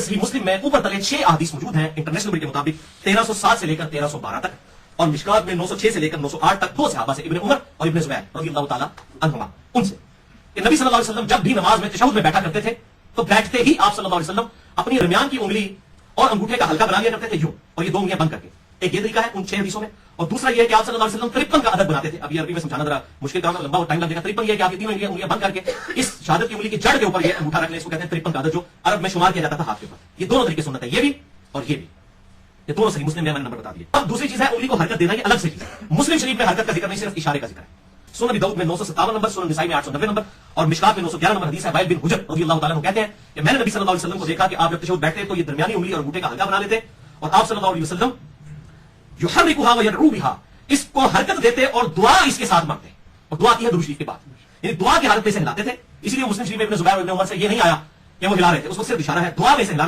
صحیح مسلم میں اوپر تلے 6 احادیث موجود ہیں انٹرنیشنل میڈیا کے مطابق 1307 سے لے کر 1312 تک، اور مشکات میں 906 سے لے کر 908 تک 2 صحابہ سے، ابن عمر اور ابن زبیر رضی اللہ تعالیٰ عنہما، ان سے کہ نبی صلی اللہ علیہ وسلم جب بھی نماز میں تشہد میں بیٹھا کرتے تھے تو بیٹھتے ہی آپ صلی اللہ علیہ وسلم اپنی درمیان کی انگلی اور انگوٹھے کا ہلکا بنا لیا کرتے تھے یوں، اور یہ 2 انگلیاں بند کر کے. ایک یہ طریقہ ہے ان 6 حدیثوں میں، اور دوسرا یہ ہے کہ آپ صلی اللہ علیہ وسلم 53 کا عدد بناتے تھے. اب یہ عربی میں سمجھانا ذرا مشکل کام ہے، لمبا اور ٹائم لگ جائے گا. 53 یہ ہے کہ آپ یہ 3 انگلیاں بند کر کے اس شہادت کی انگلی کی جڑ کے اوپر یہ انگوٹھا رکھ لیں، اس کو کہتے ہیں 53 کا عدد، جو عرب میں شمار کیا جاتا تھا ہاتھ کے اوپر. یہ دونوں طریقے سنت ہے، یہ بھی اور یہ بھی، یہ دونوں صحیح مسلم میں نے نمبر بتا دیے. اب دوسری چیز ہے انگلی کو حرکت دینا، یہ الگ سے چیز ہے. مسلم شریف میں حرکت کا ذکر نہیں، صرف اشارے کا ذکر ہے. سنن ابی داؤد میں 957 نمبر، سنن نسائی میں 890 نمبر، اور مشکات میں 911 نمبر حدیث ہے. وائل بن حجر رضی اللہ تعالیٰ عنہ کہتے ہیں کہ میں نے نبی صلی اللہ علیہ وسلم کو دیکھا کہ آپ جب تشہد بیٹھتے تو یہ درمیانی انگلی اور انگوٹھے کا ہلکا بنا لیتے، اور آپ صلی اللہ علیہ وسلم یحرکها ويدعو بها، اس کو حرکت دیتے اور دعا اس کے ساتھ مانگتے، اور دعا کی ہے درود شریف کے بعد، یعنی دعا کی حالت میں سے ہلاتے تھے. اسی لیے مسلم شریف میں ابن زبیر اور ابن عمر سے یہ نہیں آیا کہ وہ ہلا رہے تھے، اس کو صرف اشارہ ہے دعا میں سے ہلا